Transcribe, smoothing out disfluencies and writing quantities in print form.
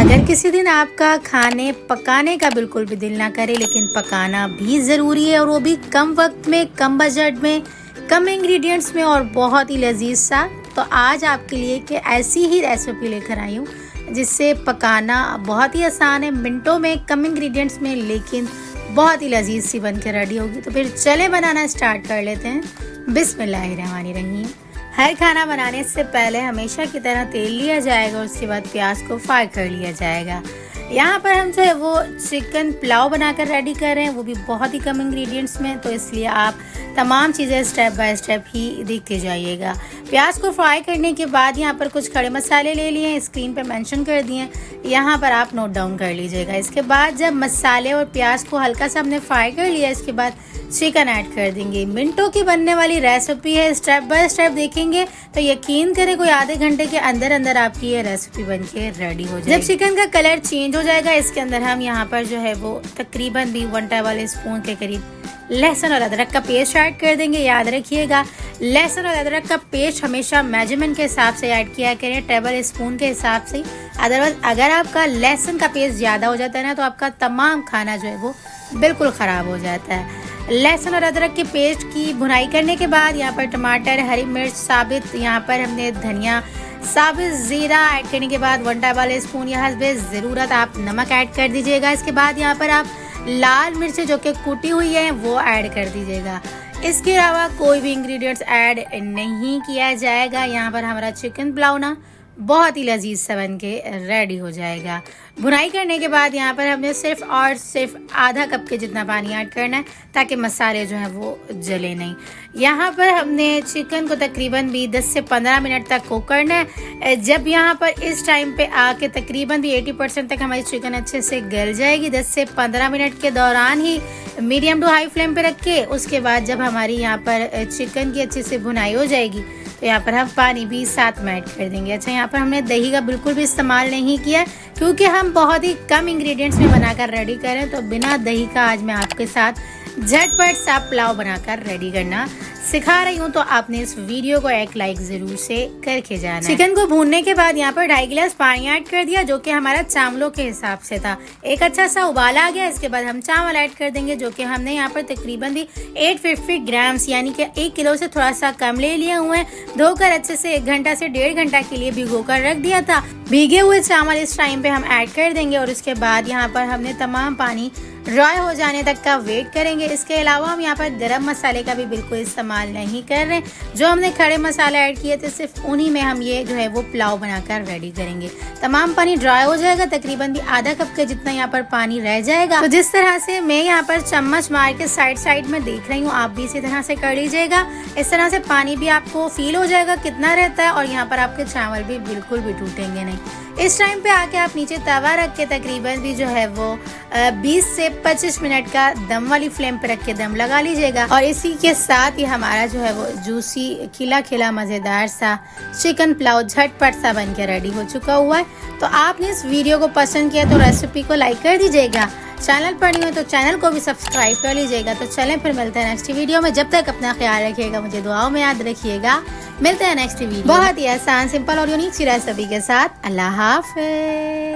अगर किसी दिन आपका खाने पकाने का बिल्कुल भी दिल ना करे लेकिन पकाना भी ज़रूरी है और वो भी कम वक्त में, कम बजट में, कम इंग्रेडिएंट्स में और बहुत ही लजीज सा, तो आज आपके लिए कि ऐसी ही रेसिपी लेकर आई हूँ जिससे पकाना बहुत ही आसान है, मिनटों में, कम इंग्रेडिएंट्स में, लेकिन बहुत ही लजीज सी बन के रेडी होगी। तो फिर चले बनाना स्टार्ट कर लेते हैं। बिस्मिल्लाहिर्रहमानिर्रहीम। हर खाना बनाने से पहले हमेशा की तरह तेल लिया जाएगा और उसके बाद प्याज को फ्राई कर लिया जाएगा। यहाँ पर हम जो है वो चिकन पुलाव बनाकर रेडी कर रहे हैं, वो भी बहुत ही कम इंग्रेडिएंट्स में, तो इसलिए आप तमाम चीज़ें स्टेप बाय स्टेप ही देखते जाइएगा। प्याज को फ्राई करने के बाद यहाँ पर कुछ खड़े मसाले ले लिए हैं, स्क्रीन पर मेंशन कर दिए हैं, यहाँ पर आप नोट डाउन कर लीजिएगा। इसके बाद जब मसाले और प्याज को हल्का सा हमने फ्राई कर लिया, इसके बाद चिकन ऐड कर देंगे। मिनटों की बनने वाली रेसिपी है, स्टेप बाय स्टेप देखेंगे तो यकीन करें कोई आधे घंटे के अंदर अंदर आपकी ये रेसिपी बनके रेडी हो जाएगी। जब चिकन का कलर चेंज हो जाएगा, इसके अंदर हम यहाँ पर जो है वो तकरीबन भी 1 टेबल स्पून के करीब लहसुन और अदरक का पेस्ट ऐड कर देंगे। याद रखिएगा, लहसुन और अदरक का पेस्ट हमेशा मेजरमेंट के हिसाब से ऐड किया करें, टेबल स्पून के हिसाब से। अदरवाइज अगर आपका लहसुन का पेस्ट ज़्यादा हो जाता है ना, तो आपका तमाम खाना जो है वो बिल्कुल ख़राब हो जाता है। लहसुन और अदरक के पेस्ट की भुनाई करने के बाद यहाँ पर टमाटर, हरी मिर्च साबित, यहाँ पर हमने धनिया साबित, ज़ीरा ऐड करने के बाद 1 टेबल स्पून या हस्बे ज़रूरत आप नमक ऐड कर दीजिएगा। इसके बाद यहाँ पर आप लाल मिर्चें जो कि कुटी हुई है वो ऐड कर दीजिएगा। इसके अलावा कोई भी इंग्रेडिएंट्स ऐड नहीं किया जाएगा। यहाँ पर हमारा चिकन पुलाव ना बहुत ही लजीज सा बन के रेडी हो जाएगा। भुनाई करने के बाद यहाँ पर हमने सिर्फ आधा कप के जितना पानी ऐड करना है ताकि मसाले जो हैं वो जले नहीं। यहाँ पर हमने चिकन को तकरीबन भी 10 से 15 मिनट तक कुक करना है। जब यहाँ पर इस टाइम पे आके तकरीबन भी 80% तक हमारी चिकन अच्छे से गल जाएगी, 10 से 15 मिनट के दौरान ही मीडियम टू हाई फ्लेम पे रख के, उसके बाद जब हमारी यहाँ पर चिकन की अच्छे से भुनाई हो जाएगी तो यहाँ पर हम पानी भी साथ में ऐड कर देंगे। अच्छा, यहाँ पर हमने दही का बिल्कुल भी इस्तेमाल नहीं किया क्योंकि हम बहुत ही कम इंग्रेडिएंट्स में बनाकर रेडी करें, तो बिना दही का आज मैं आपके साथ झटपट सा पुलाव बनाकर रेडी करना सिखा रही हूँ। तो आपने इस वीडियो को एक लाइक जरूर से करके जाना। चिकन को भूनने के बाद यहाँ पर 2.5 गिलास पानी ऐड कर दिया जो कि हमारा चावलों के हिसाब से था। एक अच्छा सा उबाल आ गया, इसके बाद हम चावल ऐड कर देंगे जो कि हमने यहाँ पर तकरीबन भी 850 ग्राम्स यानी कि 1 किलो से थोड़ा सा कम ले लिए हुए हैं। धोकर अच्छे से 1 घंटा से 1.5 घंटा के लिए भिगो कर रख दिया था। भीगे हुए चावल इस टाइम पे हम ऐड कर देंगे और इसके बाद यहाँ पर हमने तमाम पानी ड्राई हो जाने तक का वेट करेंगे। इसके अलावा हम यहाँ पर गरम मसाले का भी बिल्कुल इस्तेमाल नहीं कर रहे। जो हमने खड़े मसाले ऐड किए थे सिर्फ उन्हीं में हम ये जो है वो पुलाव बनाकर रेडी करेंगे। तमाम पानी ड्राई हो जाएगा, तकरीबन भी आधा कप के जितना यहाँ पर पानी रह जाएगा। तो जिस तरह से मैं यहाँ पर चम्मच मार के साइड में देख रही हूँ, आप भी इसी तरह से कर लीजिएगा। इस तरह से पानी भी आपको फील हो जाएगा कितना रहता है और यहाँ पर आपके चावल भी बिल्कुल भी टूटेंगे नहीं। इस टाइम पे आके आप नीचे तवा रख के तकरीबन भी जो है वो 20 से 25 मिनट का दम वाली फ्लेम पे रख के दम लगा लीजिएगा। और इसी के साथ ही हमारा जो है वो जूसी खिला खिला मज़ेदार सा चिकन पुलाव झटपट सा बन के रेडी हो चुका हुआ है। तो आपने इस वीडियो को पसंद किया तो रेसिपी को लाइक कर दीजिएगा, चैनल पर नहीं हो तो चैनल को भी सब्सक्राइब कर लीजिएगा। तो चलें फिर मिलते हैं नेक्स्ट वीडियो में। जब तक अपना ख्याल रखिएगा, मुझे दुआओं में याद रखिएगा। मिलते हैं नेक्स्ट वीडियो बहुत ही आसान, सिंपल और यूनिक सी रेसिपी के साथ। अल्लाह हाफ़िज़।